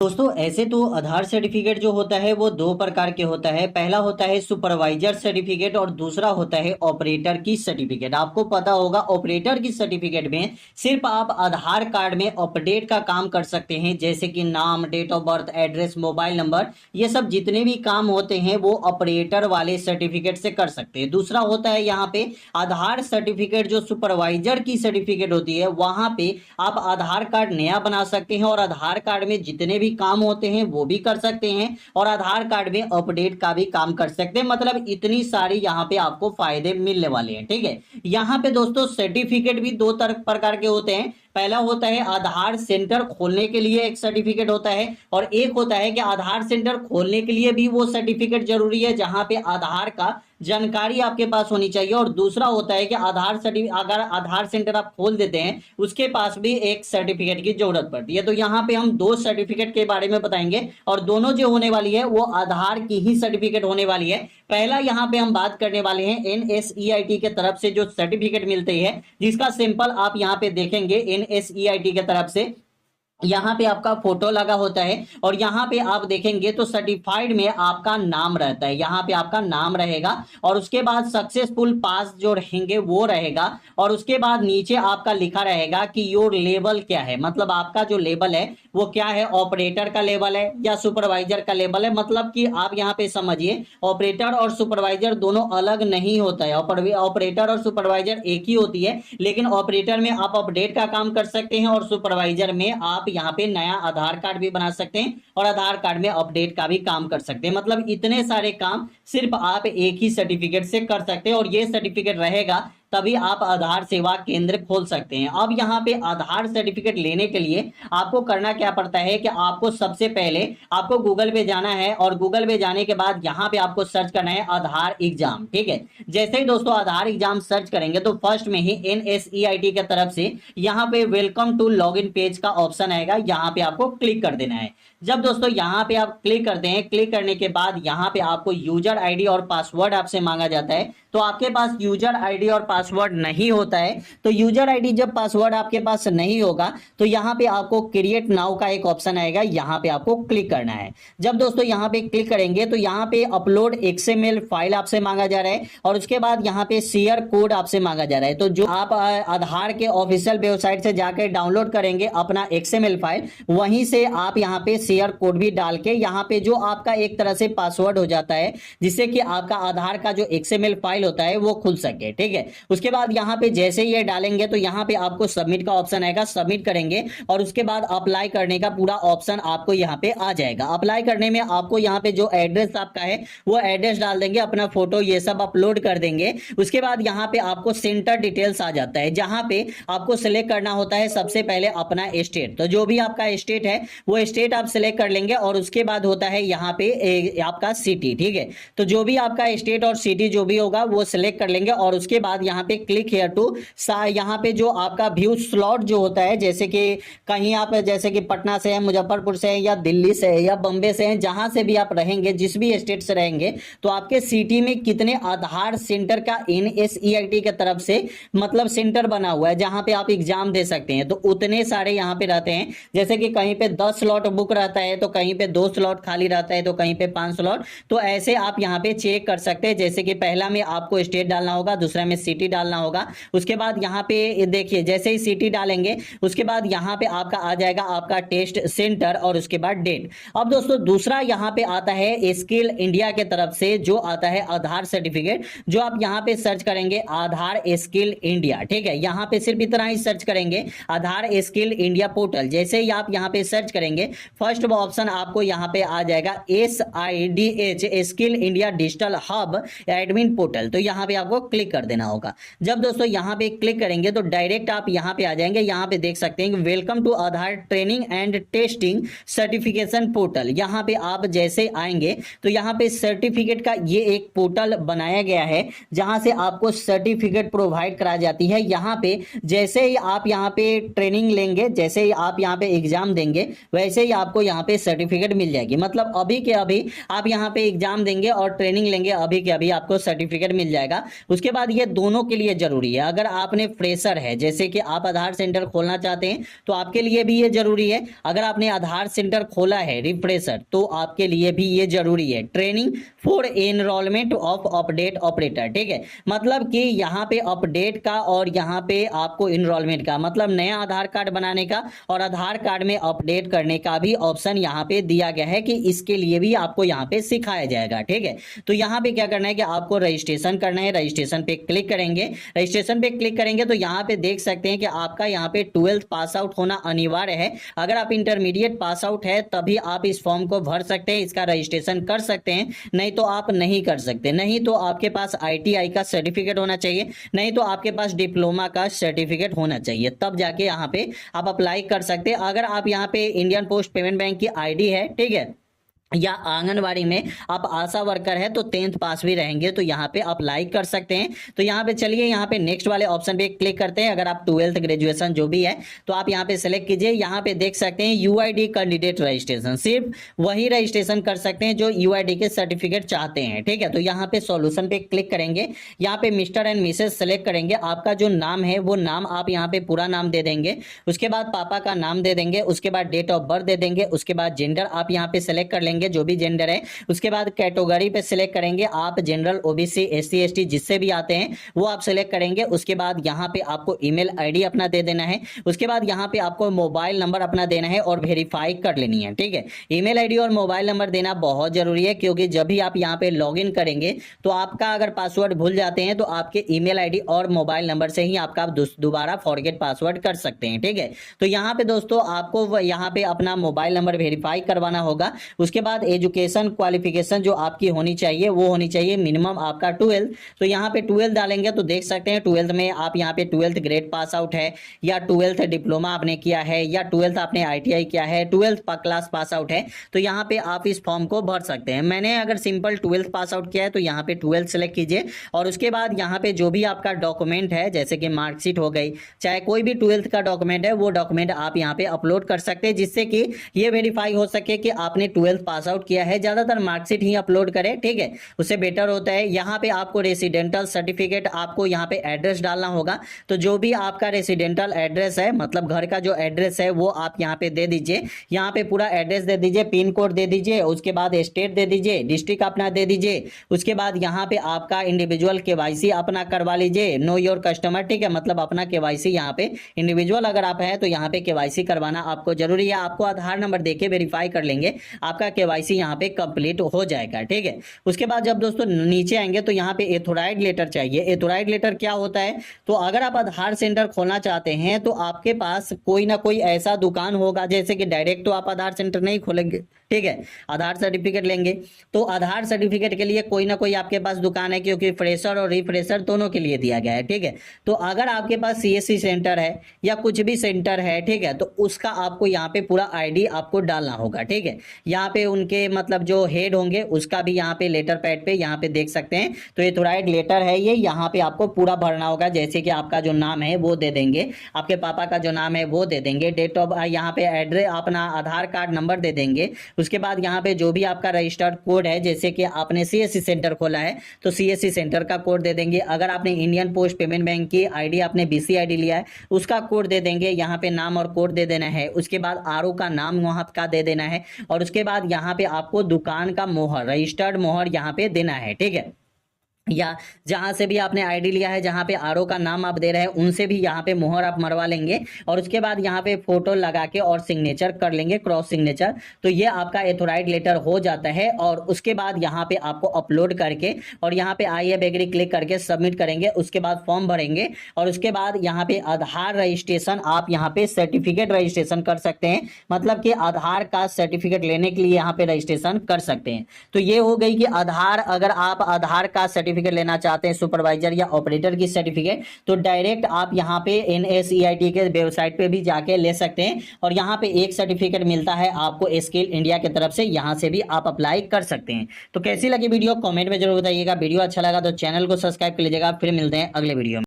दोस्तों ऐसे तो आधार सर्टिफिकेट जो होता है वो दो प्रकार के होता है। पहला होता है सुपरवाइजर सर्टिफिकेट और दूसरा होता है ऑपरेटर की सर्टिफिकेट। आपको पता होगा ऑपरेटर की सर्टिफिकेट में सिर्फ आप आधार कार्ड में अपडेट का काम कर सकते हैं, जैसे कि नाम, date of birth, address, mobile number, ये सब जितने भी काम होते हैं वो ऑपरेटर वाले सर्टिफिकेट से कर सकते हैं। दूसरा होता है यहाँ पे आधार सर्टिफिकेट, जो सुपरवाइजर की सर्टिफिकेट होती है, वहां पे आप आधार कार्ड नया बना सकते हैं और आधार कार्ड में जितने भी काम होते हैं वो भी कर सकते हैं और आधार कार्ड में अपडेट का भी काम कर सकते हैं। मतलब इतनी सारी यहाँ पे आपको फायदे मिलने वाले हैं। ठीक है, यहाँ पे दोस्तों सर्टिफिकेट भी दो तरह प्रकार के होते हैं। पहला होता है आधार सेंटर खोलने के लिए एक सर्टिफिकेट होता है, और एक होता है कि आधार सेंटर खोलने के लिए भी वो सर्टिफिकेट जरूरी है जहां पे आधार का जानकारी आपके पास होनी चाहिए। और दूसरा होता है कि अगर आधार सेंटर आप खोल देते हैं उसके पास भी एक सर्टिफिकेट की जरूरत पड़ती है। तो यहाँ पे हम दो सर्टिफिकेट के बारे में बताएंगे और दोनों जो होने वाली है वो आधार की ही सर्टिफिकेट होने वाली है। पहला यहाँ पे हम बात करने वाले हैं NSEIT के तरफ से जो सर्टिफिकेट मिलती है, जिसका सिंपल आप यहाँ पे देखेंगे NSEIT के तरफ से यहाँ पे आपका फोटो लगा होता है और यहाँ पे आप देखेंगे तो सर्टिफाइड में आपका नाम रहता है। यहाँ पे आपका नाम रहेगा और उसके बाद सक्सेसफुल पास जो रहेंगे वो रहेगा, और उसके बाद नीचे आपका लिखा रहेगा कि योर लेवल क्या है, मतलब आपका जो लेवल है वो क्या है, ऑपरेटर का लेवल है या सुपरवाइजर का लेवल है। मतलब कि आप यहाँ पे समझिए ऑपरेटर और सुपरवाइजर दोनों अलग नहीं होता है। ऑपरेटर और सुपरवाइजर एक ही होती है, लेकिन ऑपरेटर में आप अपडेट का काम कर सकते हैं और सुपरवाइजर में आप यहाँ पे नया आधार कार्ड भी बना सकते हैं और आधार कार्ड में अपडेट का भी काम कर सकते हैं। मतलब इतने सारे काम सिर्फ आप एक ही सर्टिफिकेट से कर सकते हैं और ये सर्टिफिकेट रहेगा तभी आप आधार सेवा केंद्र खोल सकते हैं। अब यहाँ पे आधार सर्टिफिकेट लेने के लिए आपको करना क्या पड़ता है कि आपको सबसे पहले आपको गूगल पे जाना है और गूगल पे जाने के बाद यहाँ पे आपको सर्च करना है आधार एग्जाम। ठीक है, जैसे ही दोस्तों आधार एग्जाम सर्च करेंगे तो फर्स्ट में ही NSEIT की तरफ से यहाँ पे वेलकम टू लॉगिन पेज का ऑप्शन आएगा, यहाँ पे आपको क्लिक कर देना है। जब दोस्तों यहाँ पे आप क्लिक करते हैं, क्लिक करने के बाद यहाँ पे आपको यूजर आईडी और पासवर्ड आपसे मांगा जाता है। तो आपके पास यूजर आईडी और पासवर्ड नहीं होता है, तो यूजर आईडी जब पासवर्ड आपके पास नहीं होगा तो यहाँ पे आपको क्रिएट नाउ का एक ऑप्शन आएगा, यहाँ पे आपको क्लिक करना है। जब दोस्तों यहाँ पे क्लिक करेंगे तो यहाँ पे अपलोड XML फाइल आपसे मांगा जा रहा है और उसके बाद यहाँ पे शेयर कोड आपसे मांगा जा रहा है। तो जो आप आधार के ऑफिशियल वेबसाइट से जाकर डाउनलोड करेंगे अपना XML फाइल, वहीं से आप यहाँ पे शेयर कोड भी डाल के यहाँ पे जो आपका एक तरह से पासवर्ड हो जाता है, जिससे कि आपका आधार का जो XML फाइल होता है वो खुल सके। ठीक है, उसके बाद यहाँ पे जैसे ये डालेंगे तो यहाँ पे आपको सबमिट का ऑप्शन आएगा, सबमिट करेंगे और उसके बाद अप्लाई करने का पूरा ऑप्शन आपको यहाँ पे आ जाएगा। अप्लाई करने में आपको यहाँ पे जो एड्रेस आपका है वो एड्रेस डाल देंगे, अपना फोटो ये सब अपलोड कर देंगे। उसके बाद यहाँ पे आपको सेंटर डिटेल्स आ जाता है, जहां पे आपको सिलेक्ट करना होता है सबसे पहले अपना स्टेट। तो जो भी आपका स्टेट है वो स्टेट आप सिलेक्ट कर लेंगे और उसके बाद होता है यहाँ पे आपका सिटी। ठीक है, तो जो भी आपका स्टेट और सिटी जो भी होगा वो सिलेक्ट कर लेंगे और उसके बाद यहाँ पे क्लिक हियर टू, यहाँ पे जो आपका व्यू स्लॉट जो होता है, जैसे कि कहीं आप जैसे कि पटना से हैं, मुजफ्फरपुर से हैं या दिल्ली से है या बम्बे से हैं, जहां से भी आप रहेंगे, जिस भी स्टेट से रहेंगे, तो आपके सिटी में कितने आधार सेंटर का NSEIT की तरफ से मतलब सेंटर बना हुआ है जहां पे आप एग्जाम दे सकते हैं, तो उतने सारे यहाँ पे रहते हैं। जैसे कि कहीं पे 10 स्लॉट बुक रहता है, तो कहीं पे 2 स्लॉट खाली रहता है, तो कहीं पे 5 स्लॉट। तो ऐसे आप यहाँ पे चेक कर सकते हैं। जैसे कि पहला में आपको स्टेट डालना होगा, दूसरा में सिटी डालना होगा। उसके बाद यहाँ पे देखिए जैसे ही सिटी डालेंगे उसके बाद यहाँ पे आपका आ जाएगा आपका टेस्ट सेंटर और उसके बाद डेट। अब दोस्तों दूसरा यहाँ पे आता है स्किल इंडिया के तरफ से जो आता है आधार सर्टिफिकेट, जो आप यहाँ पे सर्च करेंगे आधार स्किल इंडिया। ठीक है, यहाँ पे सिर्फ इतना ही सर्च करेंगे आधार स्किल इंडिया पोर्टल। जैसे ही आप यहाँ पे सर्च करेंगे फर्स्ट ऑप्शन आपको यहाँ पे आ जाएगा SIDH skill India digital hub admin portal. तो यहाँ पे आपको क्लिक कर देना होगा। जब दोस्तों यहाँ पे क्लिक करेंगे तो डायरेक्ट आप यहाँ पे आ जाएंगे। यहाँ पे देख सकते हैं welcome to Aadhaar training and testing certification portal. यहाँ पे आप जैसे आएंगे तो यहाँ पे सर्टिफिकेट का ये एक पोर्टल बनाया गया है जहां से आपको सर्टिफिकेट प्रोवाइड करा जाती है। यहाँ पे जैसे ही आप यहाँ पे ट्रेनिंग लेंगे, जैसे ही आप यहाँ पे एग्जाम देंगे, वैसे ही आपको यहाँ पे सर्टिफिकेट मिल जाएगी। मतलब अभी के अभी आप यहाँ पे एग्जाम देंगे और ट्रेनिंग लेंगे, अभी के अभी आपको सर्टिफिकेट मिल जाएगा। उसके बाद ये दोनों दोनों के लिए जरूरी है। अगर आपने फ्रेशर है, जैसे कि आप आधार सेंटर खोलना चाहते हैं, तो आपके लिए भी ये जरूरी है। अगर आपने आधार सेंटर खोला है रिफ्रेशर, तो आपके लिए भी ये जरूरी है। Training for enrolment of update operator, ठीक है, मतलब कि यहाँ पे अपडेट का और यहाँ पे आपको इनरोलमेंट का, मतलब नया आधार कार्ड बनाने का और आधार कार्ड में अपडेट करने का भी ऑप्शन यहाँ पे दिया गया है कि इसके लिए भी आपको यहाँ पे सिखाया जाएगा, ठीक है। तो यहाँ पे क्या करना है कि आपको रजिस्ट्रेशन करना है। रजिस्ट्रेशन पे क्लिक करेंगे। रजिस्ट्रेशन पे क्लिक करेंगे तो यहाँ पे देख सकते हैं कि आपका यहाँ पे 12th पास आउट होना अनिवार्य है। अगर आप इंटरमीडिएट पास आउट है तभी आप इस फॉर्म को भर सकते हैं, इसका रजिस्ट्रेशन कर सकते हैं, नहीं तो आप नहीं कर सकते। नहीं तो आपके पास ITI का सर्टिफिकेट होना चाहिए, नहीं तो आपके पास डिप्लोमा का सर्टिफिकेट होना चाहिए, तब जाके यहाँ पे आप अप्लाई कर सकते हैं। अगर आप यहाँ पे इंडियन पोस्ट पेमेंट बैंक की ID है, ठीक है, या आंगनवाड़ी में आप आशा वर्कर है तो 10th पास भी रहेंगे तो यहाँ पे अप्लाई कर सकते हैं। तो यहाँ पे चलिए, यहाँ पे नेक्स्ट वाले ऑप्शन पे क्लिक करते हैं। अगर आप 12th ग्रेजुएशन जो भी है तो आप यहाँ पे सेलेक्ट कीजिए। यहाँ पे देख सकते हैं UID कैंडिडेट रजिस्ट्रेशन, सिर्फ वही रजिस्ट्रेशन कर सकते हैं जो UID के सर्टिफिकेट चाहते हैं, ठीक है। तो यहाँ पे सॉल्यूशन पे क्लिक करेंगे। यहाँ पे मिस्टर एंड मिसेस सेलेक्ट करेंगे। आपका जो नाम है वो नाम आप यहाँ पे पूरा नाम दे देंगे, उसके बाद पापा का नाम दे देंगे, उसके बाद डेट ऑफ बर्थ दे देंगे, उसके बाद जेंडर आप यहाँ पे सेलेक्ट कर लेंगे, जो भी जेंडर है। उसके बाद कैटेगरी पे सिलेक्ट करेंगे, आप जनरल, OBC, SC ST जिससे भी आते हैं वो आप सिलेक्ट करेंगे। उसके बाद यहाँ पे आपको ईमेल ID अपना दे देना है। उसके बाद यहाँ पे आपको मोबाइल नंबर अपना देना है और वेरीफाई कर लेनी है, ठीक है। ईमेल ID और मोबाइल नंबर देना बहुत जरूरी है, क्योंकि जब भी आप यहाँ पे लॉग इन करेंगे तो आपका अगर पासवर्ड भूल जाते हैं तो आपके ईमेल ID और मोबाइल नंबर से ही आपका दोबारा फॉरगेट पासवर्ड कर सकते हैं, ठीक है। तो यहाँ पे दोस्तों आपको यहाँ पे अपना मोबाइल नंबर वेरीफाई करवाना होगा। उसके बाद एजुकेशन क्वालिफिकेशन जो आपकी होनी चाहिए वो होनी चाहिए मिनिमम आपका 12th। तो यहाँ पे 12th डालेंगे तो देख सकते हैं 12th में आप यहाँ पे 12th ग्रेड पास आउट है, या 12th डिप्लोमा आपने किया है, या 12th आपने ITI किया है, 12th क्लास पास आउट है, तो यहाँ पे आप इस फॉर्म को भर सकते हैं। मैंने अगर सिंपल 12th पास आउट किया है तो यहाँ पे 12th सेलेक्ट कीजिए। और उसके बाद यहाँ पे जो भी आपका डॉक्यूमेंट है, जैसे कि मार्कशीट हो गई, चाहे कोई भी 12th का डॉक्यूमेंट है, वो डॉक्यूमेंट आप यहाँ पे अपलोड कर सकते हैं, जिससे कि ये वेरीफाई हो सके कि आपने 12th पास आउट किया है। ज्यादातर मार्कशीट ही अपलोड करें, ठीक है, उससे बेटर होता है। यहाँ पे आपको रेसिडेंटल सर्टिफिकेट, आपको यहाँ पे एड्रेस डालना होगा। तो जो भी आपका रेसिडेंटल एड्रेस है, मतलब घर का जो एड्रेस है, वो आप यहाँ पे दे दीजिए। यहाँ पे पूरा एड्रेस दे दीजिए, पिन कोड दे दीजिए, उसके बाद स्टेट दे दीजिए, डिस्ट्रिक्ट अपना दे दीजिए। उसके बाद यहाँ पे आपका इंडिविजुअल KYC अपना करवा लीजिए, नो योर कस्टमर, ठीक है, मतलब अपना KYC यहाँ पे इंडिविजुअल अगर आप है तो यहाँ पे KYC करवाना आपको जरूरी है। आपको आधार नंबर देके वेरीफाई कर लेंगे, आपका KYC यहाँ पे कंप्लीट हो जाएगा, ठीक है। उसके बाद जब दोस्तों नीचे आएंगे तो यहाँ पे एथोराइड लेटर चाहिए। एथोराइड लेटर क्या होता है? तो अगर आप आधार सेंटर खोलना चाहते हैं तो आपके पास कोई ना कोई ऐसा दुकान होगा, जैसे कि डायरेक्ट तो आप आधार सेंटर नहीं खोलेंगे, ठीक है, आधार सर्टिफिकेट लेंगे। तो आधार सर्टिफिकेट के लिए कोई ना कोई आपके पास दुकान है, क्योंकि फ्रेशर और रिफ्रेशर दोनों के लिए दिया गया है, ठीक है। तो अगर आपके पास CSC सेंटर है या कुछ भी सेंटर है, ठीक है, तो उसका आपको यहाँ पे पूरा ID आपको डालना होगा, ठीक है। यहाँ पे उनके मतलब जो हेड होंगे उसका भी यहाँ पे लेटर पैड पे यहाँ पे देख सकते हैं। तो ये थोड़ा लेटर है, ये यहाँ पे आपको पूरा भरना होगा। जैसे कि आपका जो नाम है वो दे देंगे, आपके पापा का जो नाम है वो दे देंगे, डेट ऑफ, यहाँ पे एड्रेस, अपना आधार कार्ड नंबर दे देंगे। उसके बाद यहाँ पे जो भी आपका रजिस्टर्ड कोड है, जैसे कि आपने CSC सेंटर खोला है तो CSC सेंटर का कोड दे देंगे। अगर आपने इंडियन पोस्ट पेमेंट बैंक की ID, आपने BC ID लिया है, उसका कोड दे देंगे। यहाँ पे नाम और कोड दे देना है। उसके बाद RO का नाम वहां का दे देना है। और उसके बाद यहाँ पे आपको दुकान का मोहर, रजिस्टर्ड मोहर यहाँ पे देना है, ठीक है। या जहां से भी आपने ID लिया है, जहां पे RO का नाम आप दे रहे हैं, उनसे भी यहाँ पे मोहर आप मरवा लेंगे। और उसके बाद यहाँ पे फोटो लगा के और सिग्नेचर कर लेंगे, क्रॉस सिग्नेचर। तो ये आपका एथोराइड लेटर हो जाता है। और उसके बाद यहाँ पे आपको अपलोड करके और यहाँ पे आई एग्री क्लिक करके सबमिट करेंगे। उसके बाद फॉर्म भरेंगे और उसके बाद यहाँ पे आधार रजिस्ट्रेशन, आप यहाँ पे सर्टिफिकेट रजिस्ट्रेशन कर सकते हैं, मतलब कि आधार का सर्टिफिकेट लेने के लिए यहाँ पे रजिस्ट्रेशन कर सकते हैं। तो ये हो गई कि आधार, अगर आप आधार का सर्टिफिकेट लेना चाहते हैं, सुपरवाइजर या ऑपरेटर की सर्टिफिकेट, तो डायरेक्ट आप यहाँ पे NSEIT के वेबसाइट पे भी जाके ले सकते हैं। और यहाँ पे एक सर्टिफिकेट मिलता है आपको स्किल इंडिया की तरफ से, यहाँ से भी आप अप्लाई कर सकते हैं। तो कैसी लगी वीडियो कमेंट में जरूर बताइएगा। वीडियो अच्छा लगा तो चैनल को सब्सक्राइब कर लीजिएगा। फिर मिलते हैं अगले वीडियो में।